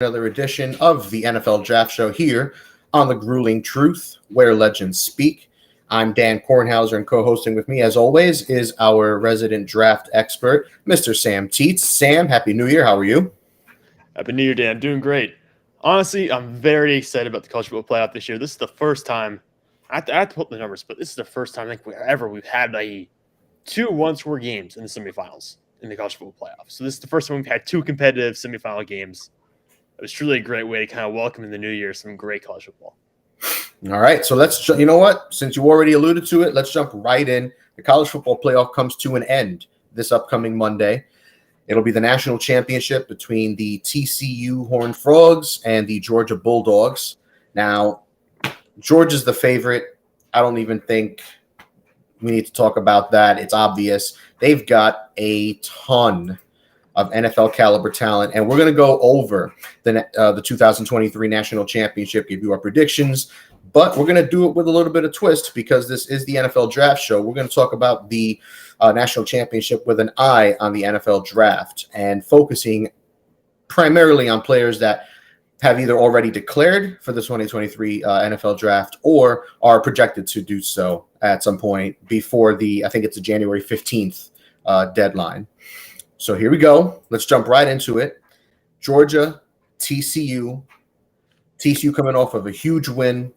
another edition of the NFL Draft Show here on the Grueling Truth, where legends speak. I'm Dan Kornhauser, and co-hosting with me, as always, is our resident draft expert, Mr. Sam Teets. Sam, Happy New Year. How are you? Happy New Year, Dan. Doing great. Honestly, I'm very excited about the college football playoff this year. This is the first time, I have to put the numbers, but this is the first time I think we've had two one-score games in the semifinals in the college football playoff. So this is the first time we've had two competitive semifinal games. It was truly a great way to kind of welcome in the new year some great college football. All right, so you know what? Since you already alluded to it, let's jump right in. The college football playoff comes to an end this upcoming Monday. It'll be the national championship between the TCU Horned Frogs and the Georgia Bulldogs. Now, Georgia's the favorite. I don't even think we need to talk about that. It's obvious. They've got a ton of NFL caliber talent, and we're going to go over the 2023 national championship, give you our predictions, but we're going to do it with a little bit of twist because this is the NFL Draft Show. We're going to talk about the national championship with an eye on the NFL Draft and focusing primarily on players that have either already declared for the 2023 NFL Draft or are projected to do so at some point before I think it's the January 15th deadline. So here we go. Let's jump right into it. Georgia, TCU. TCU coming off of a huge win,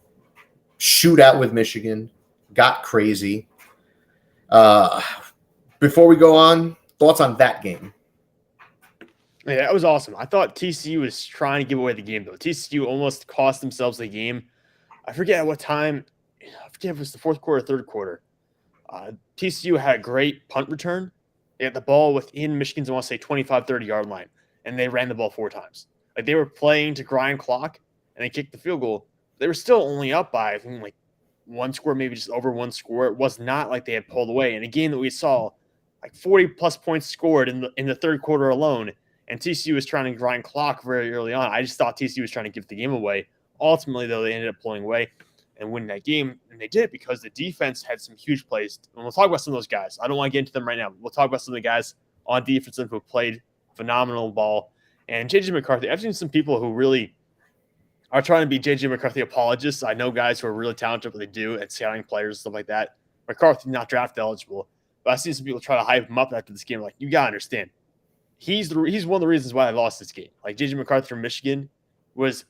shootout with Michigan, got crazy. Before we go on, thoughts on that game? Yeah, that was awesome. I thought TCU was trying to give away the game, though. TCU almost cost themselves the game. I forget at what time. I forget if it was the fourth quarter or third quarter. TCU had a great punt return. They had the ball within Michigan's, I want to say, 25, 30-yard line, and they ran the ball 4 times. Like, they were playing to grind clock, and they kicked the field goal. They were still only up by, I think, like one score, maybe just over one score. It was not like they had pulled away. In a game that we saw, like 40-plus points scored in the third quarter alone, and TCU was trying to grind clock very early on. I just thought TCU was trying to give the game away. Ultimately, though, they ended up pulling away and winning that game, and they did because the defense had some huge plays. And we'll talk about some of those guys. I don't want to get into them right now. We'll talk about some of the guys on defense who played phenomenal ball. And J.J. McCarthy, I've seen some people who really are trying to be J.J. McCarthy apologists. I know guys who are really talented, what they do at scouting players, stuff like that. McCarthy not draft eligible, but I've seen some people try to hype him up after this game. Like, you got to understand, he's one of the reasons why I lost this game. Like, J.J. McCarthy from Michigan was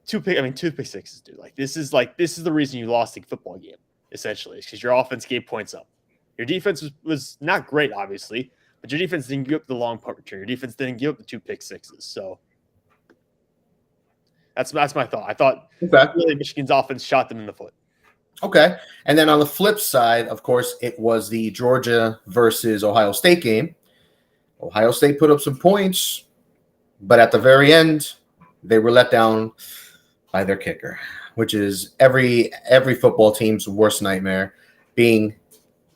two pick sixes, dude. Like, this is the reason you lost the football game, essentially. It's because your offense gave points up. Your defense was not great, obviously, but your defense didn't give up the long punt return. Your defense didn't give up the 2 pick sixes. So that's my thought. I thought really Michigan's offense shot them in the foot. Okay. And then on the flip side, of course, it was the Georgia versus Ohio State game. Ohio State put up some points, but at the very end, they were let down by their kicker, which is every football team's worst nightmare, being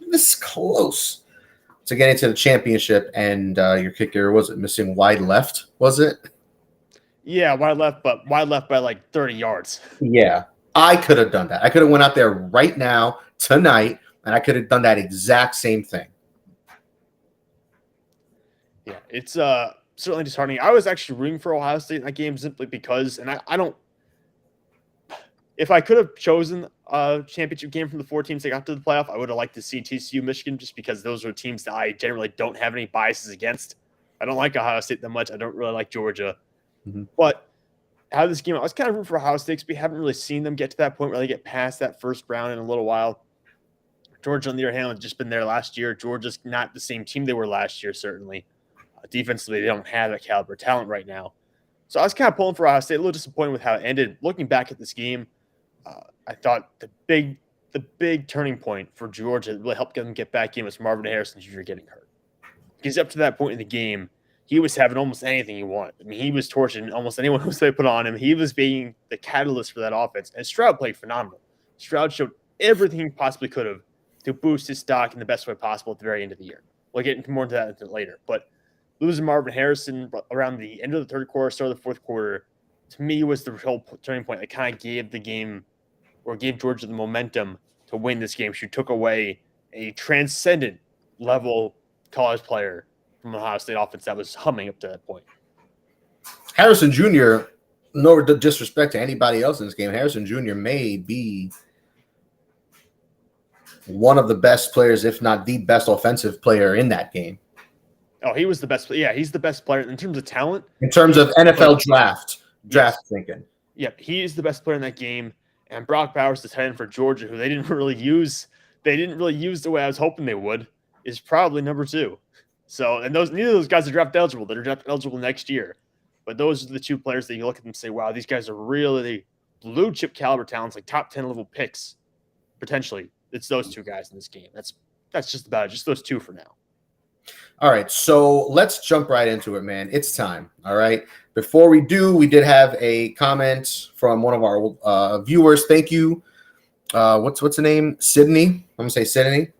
this close to getting to the championship, and your kicker, was it missing wide left? Was it? Yeah, wide left by like 30 yards. Yeah, I could have done that. I could have went out there right now, tonight, and I could have done that exact same thing. Yeah, it's certainly disheartening. I was actually rooting for Ohio State in that game simply because, and I don't, if I could have chosen a championship game from the 4 teams that got to the playoff, I would have liked to see TCU, Michigan, just because those are teams that I generally don't have any biases against. I don't like Ohio State that much. I don't really like Georgia. Mm-hmm. But out of this game, I was kind of rooting for Ohio State because we haven't really seen them get to that point where they get past that first round in a little while. Georgia, on the other hand, has just been there last year. Georgia's not the same team they were last year, certainly. Defensively, they don't have that caliber talent right now. So I was kind of pulling for Ohio State, a little disappointed with how it ended. Looking back at this game, I thought the big turning point for Georgia that really helped them get back in was Marvin Harrison Jr. getting hurt. Because up to that point in the game, he was having almost anything he wanted. I mean, he was torching almost anyone who they put on him. He was being the catalyst for that offense. And Stroud played phenomenal. Stroud showed everything he possibly could have to boost his stock in the best way possible at the very end of the year. We'll get more into that later. But losing Marvin Harrison around the end of the third quarter, start of the fourth quarter, to me was the whole turning point that kind of gave the game or gave Georgia the momentum to win this game. She took away a transcendent level college player from the Ohio State offense that was humming up to that point. Harrison Jr., no disrespect to anybody else in this game, Harrison Jr. may be one of the best players, if not the best offensive player in that game. Oh, he was the best. Yeah, he's the best player in terms of talent. In terms of NFL draft thinking. Yep, he is the best player in that game. And Brock Bowers, the tight end for Georgia, who they didn't really use the way I was hoping they would, is probably number 2. So, and neither of those guys are draft eligible. They're draft eligible next year. But those are the 2 players that you look at them and say, wow, these guys are really blue chip caliber talents, like top 10 level picks, potentially. It's those 2 guys in this game. That's just about it. Just those 2 for now. All right, so let's jump right into it, man. It's time. All right. Before we do, we did have a comment from one of our viewers. Thank you. What's the name? Sydney. I'm gonna say Sydney.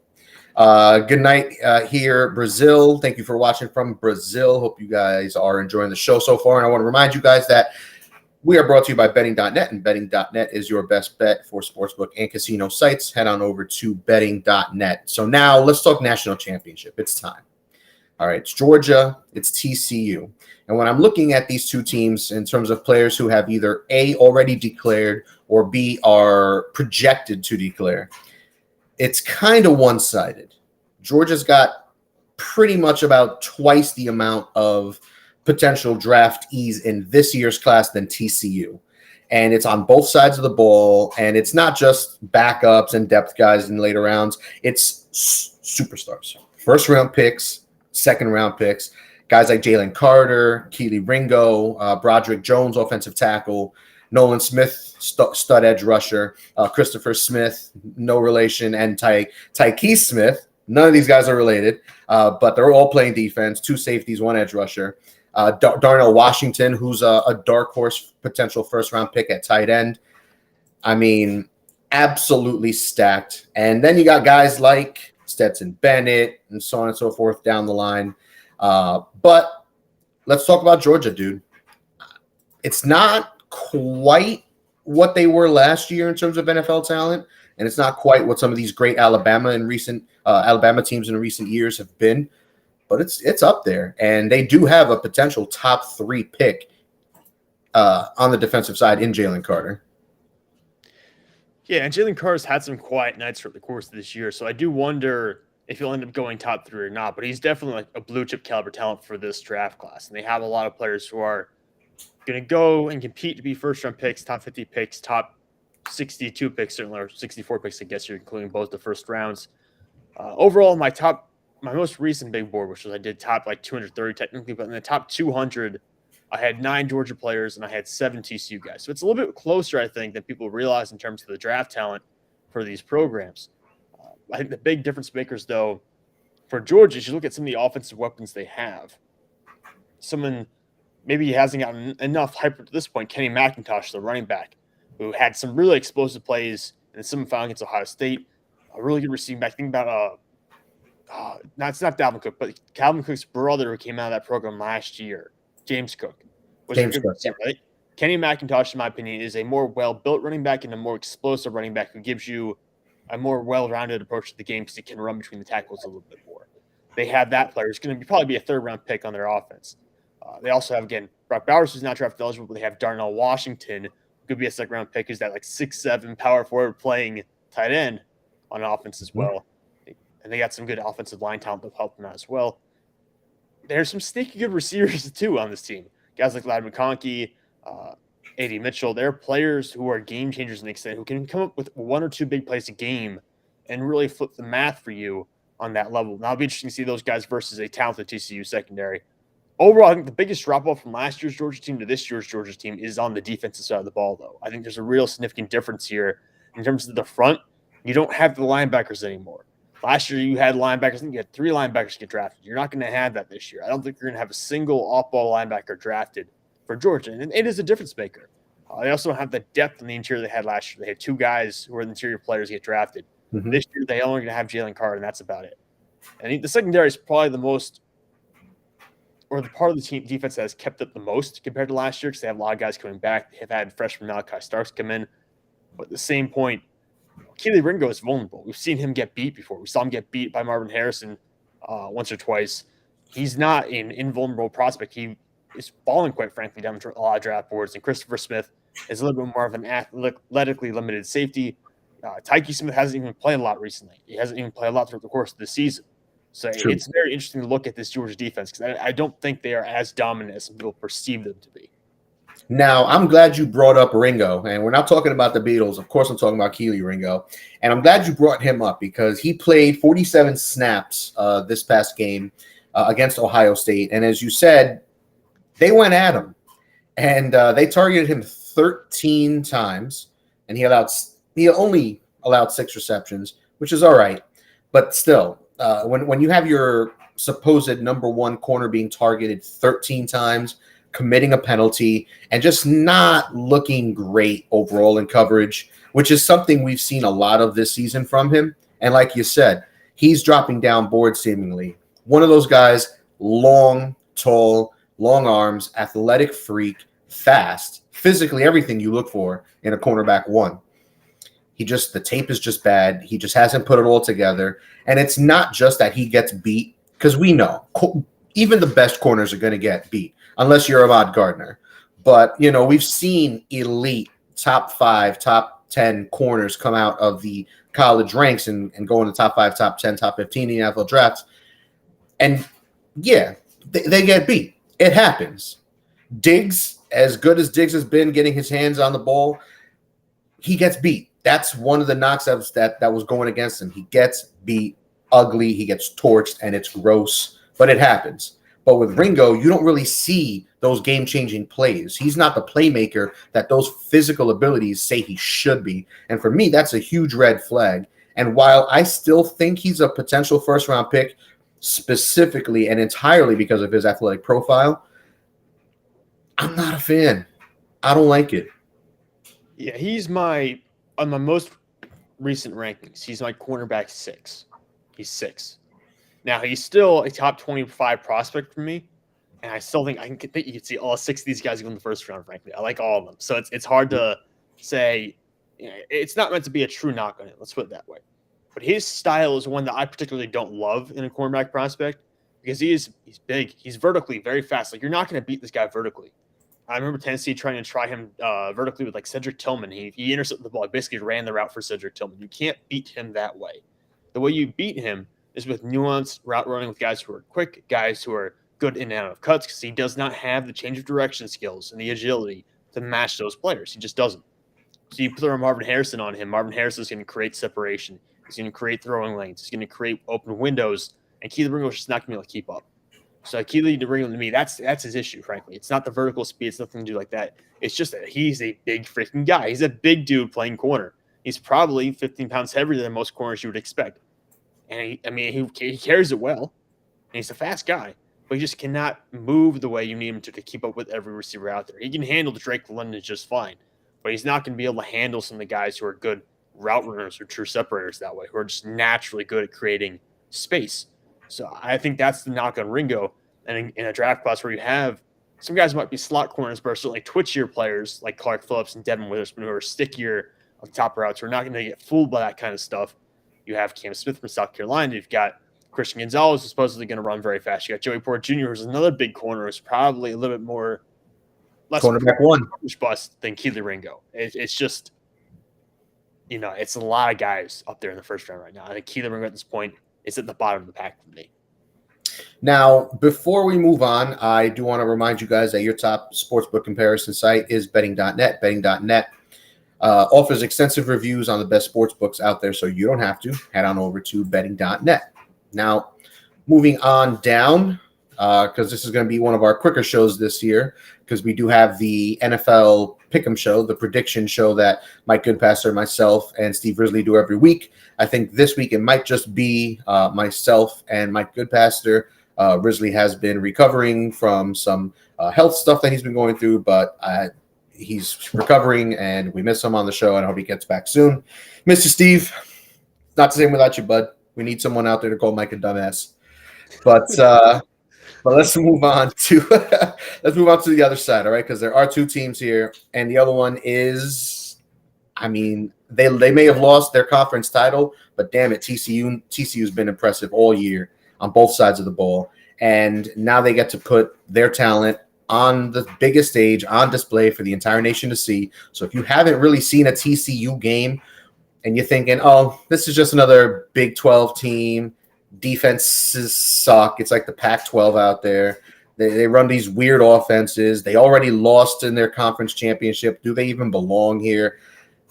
Good night here, Brazil. Thank you for watching from Brazil. Hope you guys are enjoying the show so far. And I want to remind you guys that we are brought to you by betting.net, and betting.net is your best bet for sportsbook and casino sites. Head on over to betting.net. So now let's talk national championship. It's time. All right, it's Georgia, it's TCU. And when I'm looking at these 2 teams in terms of players who have either A, already declared, or B, are projected to declare, it's kind of one-sided. Georgia's got pretty much about twice the amount of potential draftees in this year's class than TCU. And it's on both sides of the ball, and it's not just backups and depth guys in later rounds. It's superstars. First-round picks, second-round picks, guys like Jalen Carter, Keely Ringo, Broderick Jones, offensive tackle, Nolan Smith, stud edge rusher, Christopher Smith, no relation, and Tyke Smith. None of these guys are related, but they're all playing defense, 2 safeties, 1 edge rusher. Darnell Washington, who's a dark horse potential first-round pick at tight end. I mean, absolutely stacked. And then you got guys like Stetson Bennett, and so on and so forth down the line. But let's talk about Georgia, dude. It's not quite what they were last year in terms of NFL talent, and it's not quite what some of these great Alabama teams in recent years have been. But it's up there, and they do have a potential top 3 pick on the defensive side in Jalen Carter. Yeah, and Jalen Carter's had some quiet nights throughout the course of this year, so I do wonder if he'll end up going top 3 or not. But he's definitely like a blue chip caliber talent for this draft class, and they have a lot of players who are going to go and compete to be first-round picks, top 50 picks, top 62 picks, certainly, or 64 picks, I guess you're including both the first rounds. Overall, my most recent big board, which was I did top like 230 technically, but in the top 200, I had 9 Georgia players and I had 7 TCU guys. So it's a little bit closer, I think, than people realize in terms of the draft talent for these programs. I think the big difference makers, though, for Georgia is you look at some of the offensive weapons they have. Someone maybe he hasn't gotten enough hype to this point, Kenny McIntosh, the running back, who had some really explosive plays and some found against Ohio State. A really good receiving back. Think about it's not Dalvin Cook, but Calvin Cook's brother who came out of that program last year, James Cook, was a good receiver, right? Kenny McIntosh, in my opinion, is a more well-built running back and a more explosive running back who gives you a more well-rounded approach to the game because he can run between the tackles a little bit more. They have that player. It's going to probably be a third-round pick on their offense. They also have, again, Brock Bowers, who's not draft eligible, but they have Darnell Washington, who could be a second-round pick, who's that like 6'7" power forward playing tight end on offense as well. And they got some good offensive line talent that help them out as well. There's some sneaky good receivers, too, on this team. Guys like Ladd McConkey, A.D. Mitchell, they're players who are game changers in the extent who can come up with 1 or 2 big plays a game and really flip the math for you on that level. Now, it'll be interesting to see those guys versus a talented TCU secondary. Overall, I think the biggest drop-off from last year's Georgia team to this year's Georgia team is on the defensive side of the ball, though. I think there's a real significant difference here in terms of the front. You don't have the linebackers anymore. Last year, you had linebackers. I think you had 3 linebackers get drafted. You're not going to have that this year. I don't think you're going to have a single off-ball linebacker drafted for Georgia, and it is a difference maker. They also don't have the depth in the interior they had last year. They had 2 guys who were the interior players get drafted. Mm-hmm. This year, they only going to have Jalen Carter, and that's about it. And the secondary is probably the most, or the part of the team defense that has kept up the most compared to last year because they have a lot of guys coming back. They have had freshman Malachi Starks come in. But at the same point, Keely Ringo is vulnerable. We've seen him get beat before. We saw him get beat by Marvin Harrison once or twice. He's not an invulnerable prospect. He is falling, quite frankly, down a lot of draft boards. And Christopher Smith is a little bit more of an athletically limited safety. Tyke Smith hasn't even played a lot recently. He hasn't even played a lot throughout the course of the season. So True. it's very interesting to look at this Georgia defense because I don't think they are as dominant as some people perceive them to be. Now, I'm glad you brought up Ringo, and we're not talking about the Beatles. Of course, I'm talking about Keely Ringo, and I'm glad you brought him up because he played 47 snaps this past game against Ohio State, and as you said, they went at him, and they targeted him 13 times, and he only allowed 6 receptions, which is all right, but still, when you have your supposed number one corner being targeted 13 times, committing a penalty, and just not looking great overall in coverage, which is something we've seen a lot of this season from him. And like you said, he's dropping down boards seemingly. One of those guys, long, tall, long arms, athletic freak, fast, physically everything you look for in a cornerback one. The tape is just bad. He just hasn't put it all together. And it's not just that he gets beat, because we know even the best corners are going to get beat, unless you're Ahmad Gardner. But, we've seen elite top 5, top 10 corners come out of the college ranks and go in the top 5, top 10, top 15 in the NFL drafts. And, yeah, they get beat. It happens. Diggs, as good as Diggs has been getting his hands on the ball, he gets beat. That's one of the knocks that was going against him. He gets beat ugly. He gets torched, and it's gross. But it happens. But with Ringo, you don't really see those game-changing plays. He's not the playmaker that those physical abilities say he should be. And for me, that's a huge red flag. And while I still think he's a potential first-round pick, specifically and entirely because of his athletic profile, I'm not a fan. I don't like it. Yeah, on my most recent rankings, he's my cornerback 6. He's 6. Now, he's still a top 25 prospect for me, and I still think you can see all 6 of these guys go in the first round, frankly. I like all of them. So it's hard to say. It's not meant to be a true knock on it. Let's put it that way. But his style is one that I particularly don't love in a cornerback prospect because he's big. He's vertically very fast. Like, you're not going to beat this guy vertically. I remember Tennessee trying to try him vertically with, like, Cedric Tillman. He intercepted the ball. He basically ran the route for Cedric Tillman. You can't beat him that way. The way you beat him is with nuanced route running with guys who are quick, guys who are good in and out of cuts, because he does not have the change of direction skills and the agility to match those players. He just doesn't. So you throw Marvin Harrison on him. Marvin Harrison is going to create separation. He's going to create throwing lanes. He's going to create open windows. And Keely Ringo is just not going to be able to keep up. So Keely Ringo, to me, that's his issue, frankly. It's not the vertical speed. It's nothing to do like that. It's just that he's a big freaking guy. He's a big dude playing corner. He's probably 15 pounds heavier than most corners you would expect. And he carries it well. And he's a fast guy. But he just cannot move the way you need him to keep up with every receiver out there. He can handle Drake London just fine. But he's not going to be able to handle some of the guys who are good route runners or true separators that way, who are just naturally good at creating space. So I think that's the knock on Ringo. And in a draft class where you have some guys who might be slot corners, but are certainly twitchier players like Clark Phillips and Devin Witherspoon, who are stickier on top routes, who are not going to get fooled by that kind of stuff. You have Cam Smith from South Carolina. You've got Christian Gonzalez, who's supposedly going to run very fast. You got Joey Porter Jr., who's another big corner, who's probably a little bit more less cornerback one bust than Keely Ringo. It's just, it's a lot of guys up there in the first round right now. I think Keely Ringo at this point is at the bottom of the pack for me. Now, before we move on, I do want to remind you guys that your top sportsbook comparison site is betting.net. Betting.net offers extensive reviews on the best sports books out there, so you don't have to. Head on over to betting.net. Now, moving on down, because this is going to be one of our quicker shows this year, because we do have the NFL Pick'em show, the prediction show that Mike Goodpasser, myself, and Steve Risley do every week. I think this week it might just be myself and Mike Goodpasser. Risley has been recovering from some health stuff that he's been going through, but he's recovering, and we miss him on the show, and I hope he gets back soon. Mr. Steve, not the same without you, bud. We need someone out there to call Mike a dumbass. But let's move on to the other side, all right? Because there are 2 teams here, and the other one is, they may have lost their conference title, but damn it, TCU's been impressive all year on both sides of the ball, and now they get to put their talent on the biggest stage, on display for the entire nation to see. So if you haven't really seen a TCU game and you're thinking, oh, this is just another Big 12 team, defenses suck. It's like the Pac-12 out there. They run these weird offenses. They already lost in their conference championship. Do they even belong here?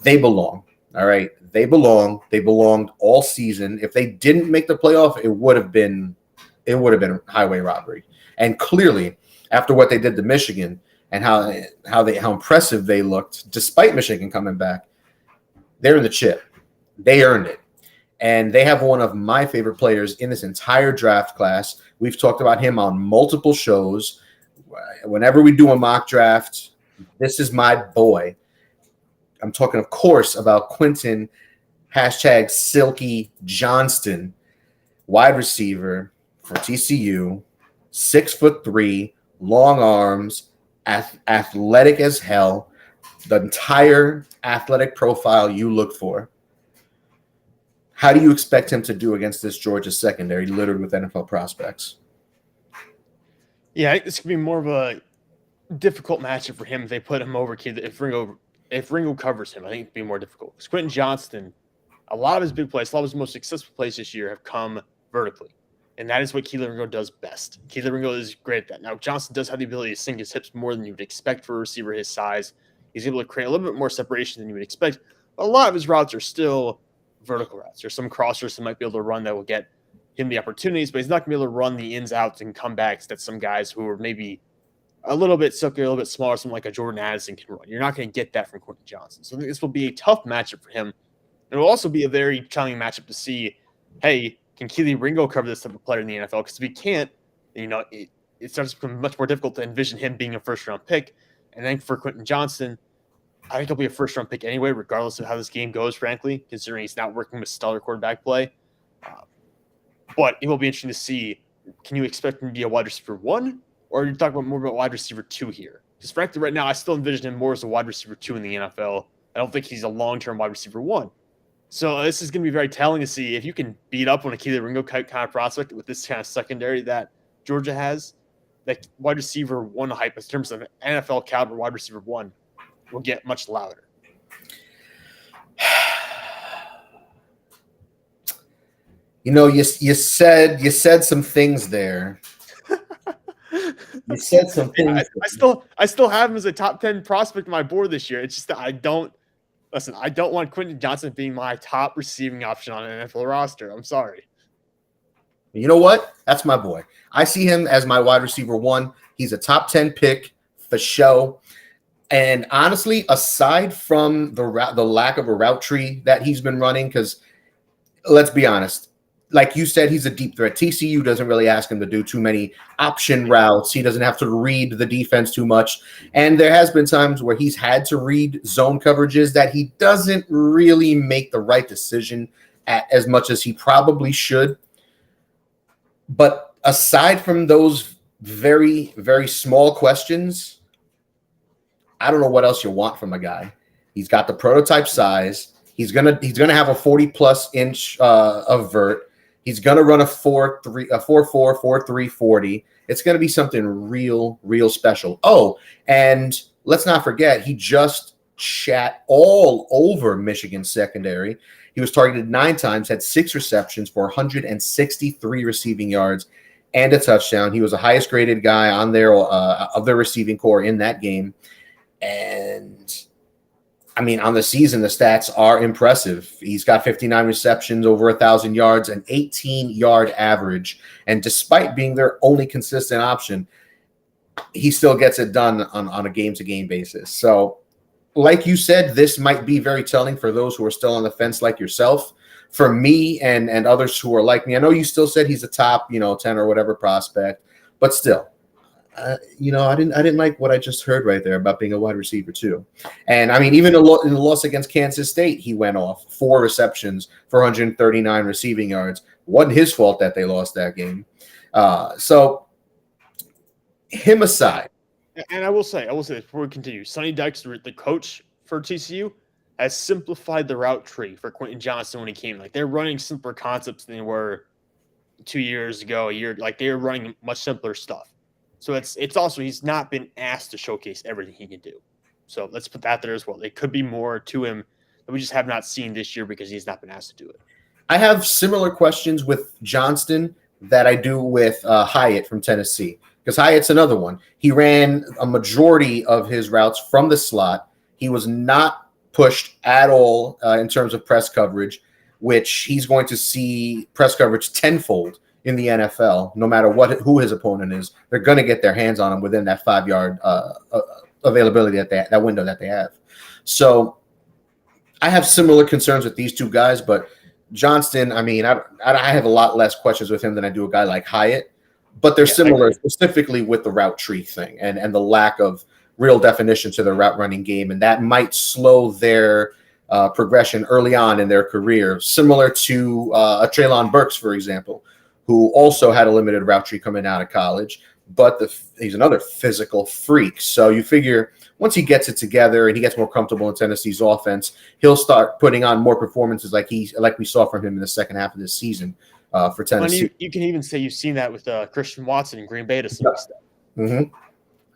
They belong. All right. They belong. They belonged all season. If they didn't make the playoff, it would have been highway robbery. And clearly, after what they did to Michigan and how impressive they looked, despite Michigan coming back, they're in the chip. They earned it. And they have one of my favorite players in this entire draft class. We've talked about him on multiple shows. Whenever we do a mock draft, this is my boy. I'm talking, of course, about Quentin #Silky Johnston, wide receiver for TCU, 6'3", long arms, athletic as hell, the entire athletic profile you look for. How do you expect him to do against this Georgia secondary littered with NFL prospects? Yeah, I think this could be more of a difficult matchup for him if they put him over Kid. If Ringo covers him, I think it'd be more difficult. Because Quentin Johnston, a lot of his big plays, a lot of his most successful plays this year have come vertically. And that is what Kelee Ringo does best. Kelee Ringo is great at that. Now, Johnston does have the ability to sink his hips more than you would expect for a receiver his size. He's able to create a little bit more separation than you would expect. But a lot of his routes are still vertical routes. There's some crossers that might be able to run that will get him the opportunities, but he's not going to be able to run the ins, outs, and comebacks that some guys who are maybe a little bit silkier, a little bit smaller, something like a Jordan Addison can run. You're not going to get that from Quentin Johnston. So I think this will be a tough matchup for him. It will also be a very challenging matchup to see, hey, can Kelee Ringo cover this type of player in the NFL? Because if he can't, then, it starts to become much more difficult to envision him being a first-round pick. And then for Quentin Johnston, I think he'll be a first-round pick anyway, regardless of how this game goes, frankly, considering he's not working with stellar quarterback play. But it will be interesting to see, can you expect him to be a wide receiver 1, or are you talking more about wide receiver 2 here? Because frankly, right now, I still envision him more as a wide receiver 2 in the NFL. I don't think he's a long-term wide receiver 1. So this is going to be very telling to see if you can beat up on a Kelee Ringo kind of prospect with this kind of secondary that Georgia has. That wide receiver 1 hype in terms of NFL caliber wide receiver 1 will get much louder. You said some things there. You said some things. I still have him as a top 10 prospect on my board this year. It's just that I don't want Quentin Johnston being my top receiving option on an NFL roster. I'm sorry. You know what? That's my boy. I see him as my wide receiver 1. He's a top 10 pick for show. And honestly, aside from the lack of a route tree that he's been running, because let's be honest, like you said, he's a deep threat. TCU doesn't really ask him to do too many option routes. He doesn't have to read the defense too much. And there has been times where he's had to read zone coverages that he doesn't really make the right decision at as much as he probably should. But aside from those very, very small questions, I don't know what else you want from a guy. He's got the prototype size. He's gonna have a 40+ inch of vert. He's gonna run a 4.3, 4.3 40. It's gonna be something real, real special. Oh, and let's not forget, he just shat all over Michigan's secondary. He was targeted 9 times, had 6 receptions for 163 receiving yards and a touchdown. He was the highest graded guy on their of their receiving core in that game. And I mean, on the season, the stats are impressive. He's got 59 receptions, over 1,000 yards, an 18-yard average. And despite being their only consistent option, he still gets it done on a game-to-game basis. So, like you said, this might be very telling for those who are still on the fence like yourself. For me and others who are like me, I know you still said he's a top, 10 or whatever prospect, but still. I didn't like what I just heard right there about being a wide receiver too. And I mean, even in the loss against Kansas State, he went off 4 receptions for 139 receiving yards. Wasn't his fault that they lost that game. So him aside. And I will say before we continue, Sonny Dykes, the coach for TCU, has simplified the route tree for Quentin Johnston when he came. Like, they're running simpler concepts than they were 2 years ago, a year. Like, they were running much simpler stuff. So it's also he's not been asked to showcase everything he can do. So let's put that there as well. There could be more to him that we just have not seen this year because he's not been asked to do it. I have similar questions with Johnston that I do with Hyatt from Tennessee, because Hyatt's another one. He ran a majority of his routes from the slot. He was not pushed at all in terms of press coverage, which he's going to see press coverage tenfold in the NFL. No matter who his opponent is, they're going to get their hands on him within that 5-yard availability that window that they have. So I have similar concerns with these two guys, but Johnston, I mean, I have a lot less questions with him than I do a guy like Hyatt, but they're similar specifically with the route tree thing and the lack of real definition to the route running game, and that might slow their progression early on in their career, similar to a Treylon Burks, for example, who also had a limited route tree coming out of college, but he's another physical freak. So you figure once he gets it together and he gets more comfortable in Tennessee's offense, he'll start putting on more performances like we saw from him in the second half of this season for Tennessee. You can even say you've seen that with Christian Watson in Green Bay to some extent. Mm-hmm.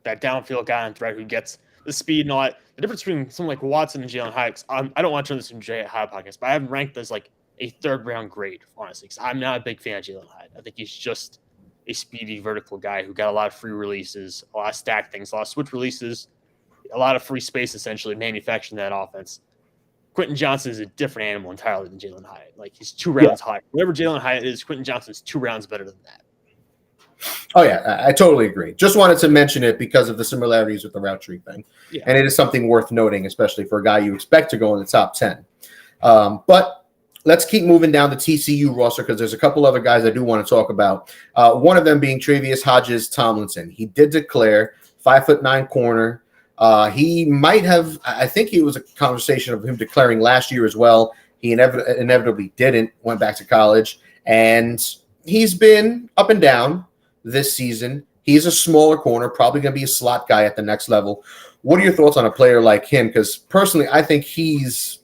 That downfield guy on threat who gets the speed and all that. The difference between someone like Watson and Jalen Hyatt, I don't want to turn this into a Hyatt podcast, but I haven't ranked as like a third-round grade, honestly, because I'm not a big fan of Jalen Hyatt. I think he's just a speedy vertical guy who got a lot of free releases, a lot of stack things, a lot of switch releases, a lot of free space essentially manufacturing that offense. Quentin Johnson is a different animal entirely than Jalen Hyatt. Like he's 2 rounds higher. Whatever Jalen Hyatt is, Quentin Johnson is 2 rounds better than that. Oh, yeah, I totally agree. Just wanted to mention it because of the similarities with the route tree thing. Yeah. And it is something worth noting, especially for a guy you expect to go in the top 10. But let's keep moving down the TCU roster because there's a couple other guys I do want to talk about. One of them being Travius Hodges-Tomlinson. He did declare 5'9" corner. He might have, I think it was a conversation of him declaring last year as well. He inevitably didn't, went back to college, and he's been up and down this season. He's a smaller corner, probably going to be a slot guy at the next level. What are your thoughts on a player like him? Because personally, I think he's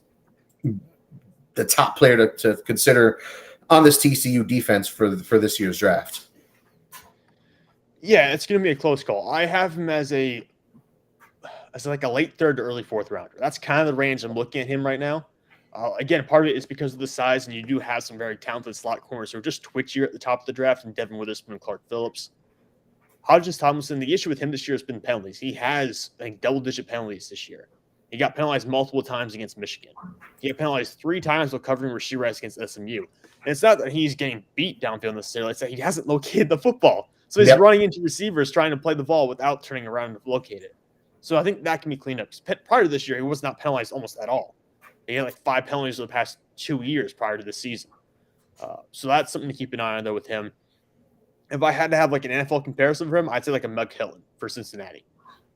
the top player to consider on this TCU defense for this year's draft. Yeah, it's going to be a close call. I have him as like a late 3rd to early 4th rounder. That's kind of the range I'm looking at him right now. Again, part of it is because of the size, and you do have some very talented slot corners who are just twitchier at the top of the draft, and Devin Witherspoon and Clark Phillips. Hodges-Tomlinson, the issue with him this year has been penalties. He has, I think, double-digit penalties this year. He got penalized multiple times against Michigan. He got penalized 3 times while covering Rashee Rice against SMU. And it's not that he's getting beat downfield necessarily. It's that he hasn't located the football. So he's running into receivers trying to play the ball without turning around to locate it. So I think that can be cleaned up. Prior to this year, he was not penalized almost at all. He had like 5 penalties over the past 2 years prior to the season. So that's something to keep an eye on, though, with him. If I had to have like an NFL comparison for him, I'd say like a McKillen for Cincinnati.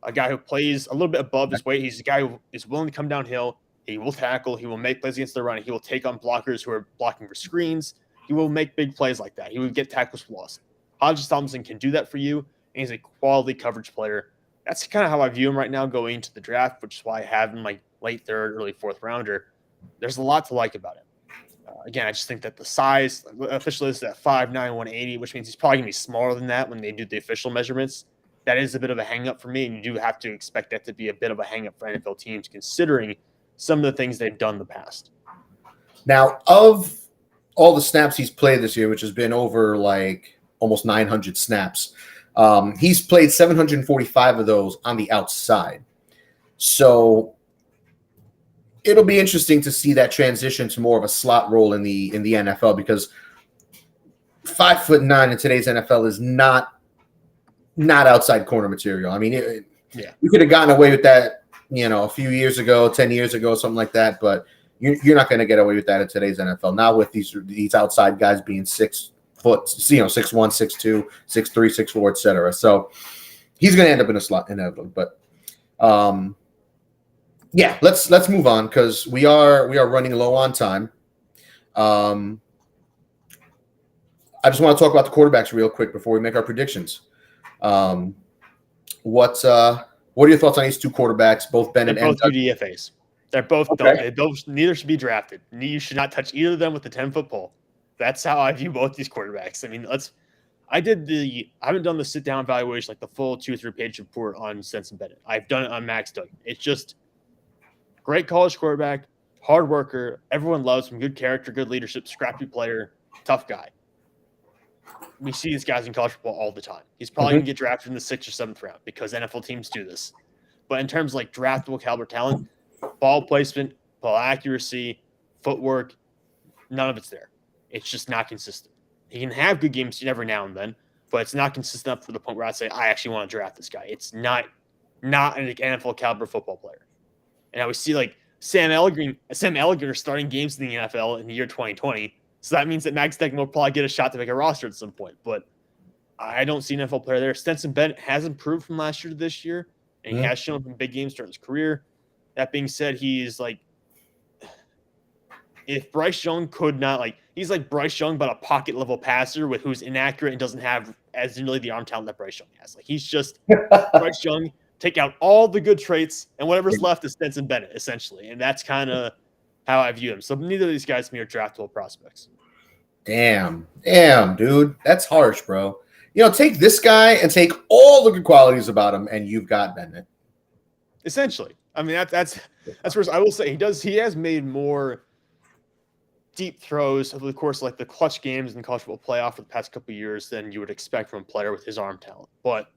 A guy who plays a little bit above his weight. He's a guy who is willing to come downhill. He will tackle. He will make plays against the run. He will take on blockers who are blocking for screens. He will make big plays like that. He will get tackles for loss. Hodges-Tomlinson can do that for you, and he's a quality coverage player. That's kind of how I view him right now going into the draft, which is why I have him like late 3rd, early 4th rounder. There's a lot to like about him. Again, I just think that the size, officially is at 5'9", 180, which means he's probably going to be smaller than that when they do the official measurements. That is a bit of a hang-up for me, and you do have to expect that to be a bit of a hang-up for NFL teams, considering some of the things they've done in the past. Now, of all the snaps he's played this year, which has been over like almost 900 snaps, he's played 745 of those on the outside. So it'll be interesting to see that transition to more of a slot role in the NFL, because 5'9" in today's NFL is not outside corner material. I mean, you could have gotten away with that, a few years ago, 10 years ago, something like that, but you're not going to get away with that in today's NFL. Now with these outside guys being 6 foot, 6'1", 6'2", 6'3", 6'4", etc. So he's going to end up in a slot inevitably. But yeah, let's move on because we are running low on time. I just want to talk about the quarterbacks real quick before we make our predictions. What are your thoughts on these 2 quarterbacks, both Bennett and both UDFAs? They're both okay. Neither should be drafted. You should not touch either of them with the 10-foot pole. That's how I view both these quarterbacks. I mean, I haven't done the sit down evaluation, like the full 2-3 page report on Stetson Bennett. I've done it on Max Duggan. It's just great college quarterback, hard worker. Everyone loves him. Good character, good leadership, scrappy player, tough guy. We see these guys in college football all the time. He's probably going to get drafted in the 6th or 7th round because NFL teams do this. But in terms of like draftable caliber talent, ball placement, ball accuracy, footwork, none of it's there. It's just not consistent. He can have good games every now and then, but it's not consistent enough to the point where I'd say, I actually want to draft this guy. It's not an NFL caliber football player. And I would see like Sam Ellinger starting games in the NFL in the year 2020. So that means that Max Duggan will probably get a shot to make a roster at some point. But I don't see an NFL player there. Stetson Bennett has improved from last year to this year, and he has shown up in big games during his career. That being said, he's like, if Bryce Young could not, like, he's like Bryce Young, but a pocket level passer with who's inaccurate and doesn't have as nearly the arm talent that Bryce Young has. Like, he's just Bryce Young, take out all the good traits, and whatever's left is Stetson Bennett, essentially. And that's kind of how I view him. So neither of these guys to me are draftable prospects. Damn, dude. That's harsh, bro. Take this guy and take all the good qualities about him, and you've got Bennett. Essentially. I mean, that's where I will say he has made more deep throws over the course of like the clutch games in the college football playoff for the past couple of years than you would expect from a player with his arm talent. But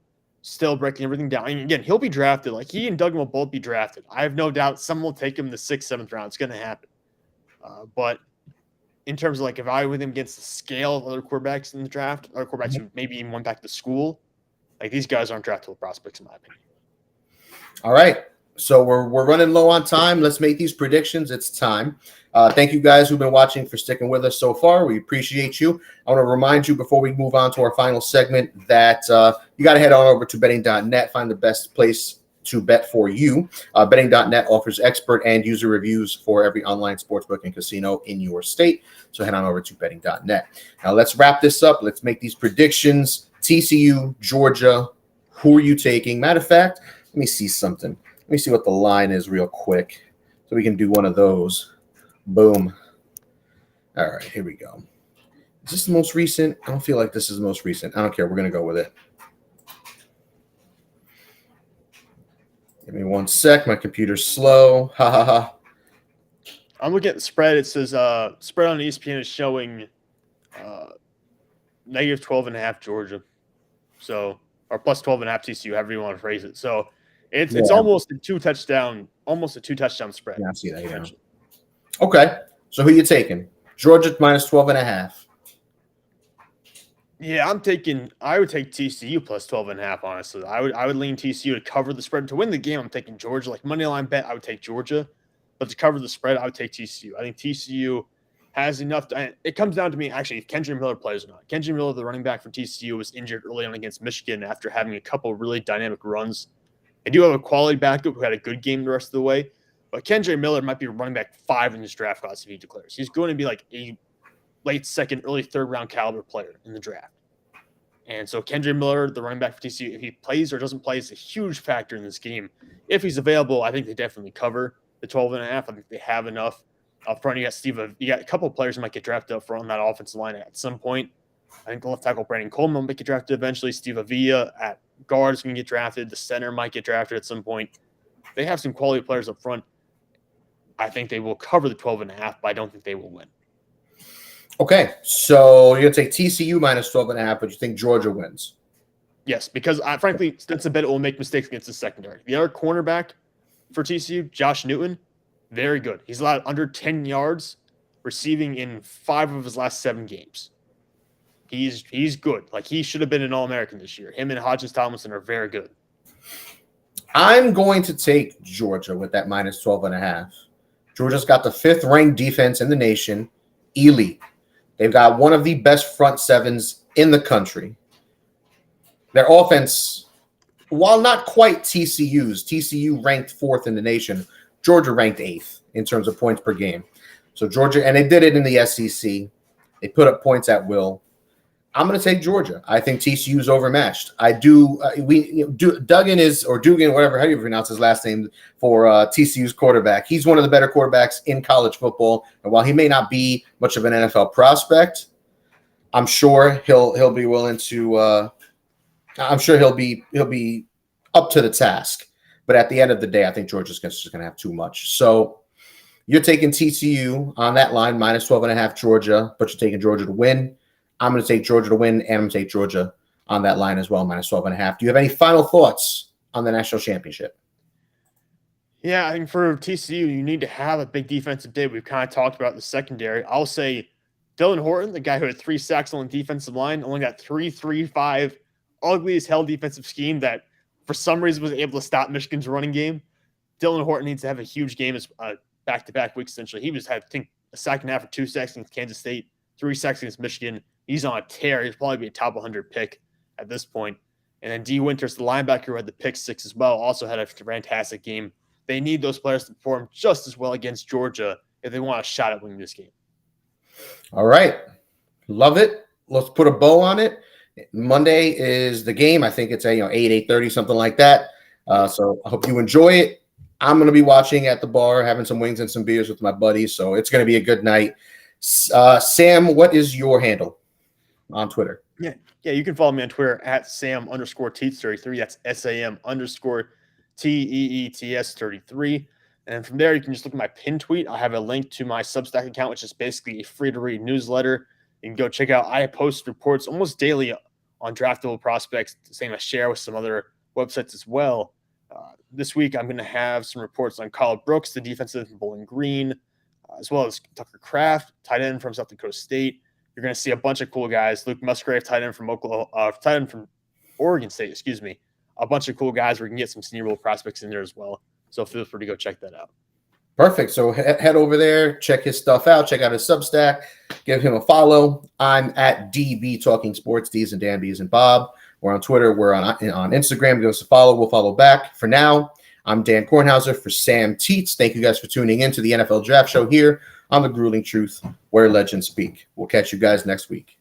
still breaking everything down. And again, he'll be drafted. Like, he and Duggan will both be drafted. I have no doubt someone will take him in the 6th, 7th round. It's going to happen. But in terms of like evaluating him against the scale of other quarterbacks in the draft, other quarterbacks who maybe even went back to school, like, these guys aren't draftable prospects in my opinion. All right. So we're running low on time. Let's make these predictions. It's time. Thank you guys who've been watching for sticking with us so far. We appreciate you. I want to remind you before we move on to our final segment that you got to head on over to betting.net, find the best place to bet for you. Betting.net offers expert and user reviews for every online sportsbook and casino in your state. So head on over to betting.net. Now let's wrap this up. Let's make these predictions. TCU, Georgia, who are you taking? Matter of fact, let me see something. Let me see what the line is real quick so we can do one of those. Boom. All right, here we go. Is this the most recent? I don't feel like this is the most recent. I don't care. We're going to go with it. Give me one sec. My computer's slow. Ha, ha, ha. I'm looking at the spread. It says spread on ESPN is showing negative 12.5 Georgia. So, or plus 12.5 TCU, however you want to phrase it. So, it's almost a two touchdown spread. Yeah, I see that. Yeah. Okay. So who you taking? Georgia minus 12.5. Yeah, I would take TCU plus 12.5, honestly. I would lean TCU to cover the spread. To win the game, I'm taking Georgia. Like, money line bet, I would take Georgia. But to cover the spread, I would take TCU. I think TCU has enough. It comes down to me, actually, if Kendrick Miller plays or not. Kendrick Miller, the running back for TCU, was injured early on against Michigan after having a couple really dynamic runs. They do have a quality backup who had a good game the rest of the way. But Kendrick Miller might be running back 5 in this draft class if he declares. He's going to be like a late 2nd, early 3rd round caliber player in the draft. And so Kendrick Miller, the running back for TCU, if he plays or doesn't play, is a huge factor in this game. If he's available, I think they definitely cover the 12.5. I think they have enough up front. You got a couple of players who might get drafted up front on that offensive line at some point. I think the left tackle Brandon Coleman might get drafted eventually. Steve Avila at guard is going to get drafted. The center might get drafted at some point. They have some quality players up front. I think they will cover the 12.5, but I don't think they will win. Okay, so you're going to take TCU minus 12.5, but you think Georgia wins? Yes, because frankly, Stetson Bennett will make mistakes against the secondary. The other cornerback for TCU, Josh Newton, very good. He's allowed under 10 yards receiving in 5 of his last 7 games. He's good. Like, he should have been an All-American this year. Him and Hodges Tomlinson are very good. I'm going to take Georgia with that minus 12.5. Georgia's got the 5th ranked defense in the nation, elite. They've got one of the best front sevens in the country. Their offense, while not quite TCU's, TCU ranked 4th in the nation, Georgia ranked 8th in terms of points per game. So Georgia, and they did it in the SEC. They put up points at will. I'm going to take Georgia. I think TCU is overmatched. I do. Duggan is, or Dugan, whatever, how do you pronounce his last name, for TCU's quarterback. He's one of the better quarterbacks in college football. And while he may not be much of an NFL prospect, I'm sure he'll be willing to. I'm sure he'll be up to the task. But at the end of the day, I think Georgia's just going to have too much. So you're taking TCU on that line, minus 12.5 Georgia, but you're taking Georgia to win. I'm going to take Georgia to win, and I'm going to take Georgia on that line as well, minus 12.5. Do you have any final thoughts on the national championship? Yeah, I think for TCU, you need to have a big defensive day. We've kind of talked about the secondary. I'll say Dylan Horton, the guy who had 3 sacks on the defensive line, only got 3-3-5, ugly as hell defensive scheme that for some reason was able to stop Michigan's running game. Dylan Horton needs to have a huge game as back-to-back weeks, essentially. He had, I think, a sack and a half or 2 sacks against Kansas State, 3 sacks against Michigan. He's on a tear. He'll probably be a top 100 pick at this point. And then D. Winters, the linebacker who had the pick 6 as well, also had a fantastic game. They need those players to perform just as well against Georgia if they want a shot at winning this game. All right. Love it. Let's put a bow on it. Monday is the game. I think it's 8:30, something like that. So I hope you enjoy it. I'm going to be watching at the bar, having some wings and some beers with my buddies. So it's going to be a good night. Sam, what is your handle on Twitter? Yeah, you can follow me on Twitter at Sam_Teets33. That's SAM_TEETS33. And from there, you can just look at my pin tweet. I have a link to my Substack account, which is basically a free-to-read newsletter. You can go check out. I post reports almost daily on draftable prospects, the same I share with some other websites as well. This week, I'm going to have some reports on Kyle Brooks, the defensive from Bowling Green, as well as Tucker Kraft, tight end from South Dakota State. You're going to see a bunch of cool guys. Luke Musgrave, tight end from Oregon State, excuse me. A bunch of cool guys where you can get some Senior Bowl prospects in there as well. So feel free to go check that out. Perfect. So head over there, check his stuff out, check out his Substack, give him a follow. I'm at DB Talking Sports, D's and Dan, B's and Bob. We're on Twitter. We're on Instagram. Give us a follow. We'll follow back. For now, I'm Dan Kornhauser for Sam Teets. Thank you guys for tuning in to the NFL Draft Show here on The Grueling Truth, where legends speak. We'll catch you guys next week.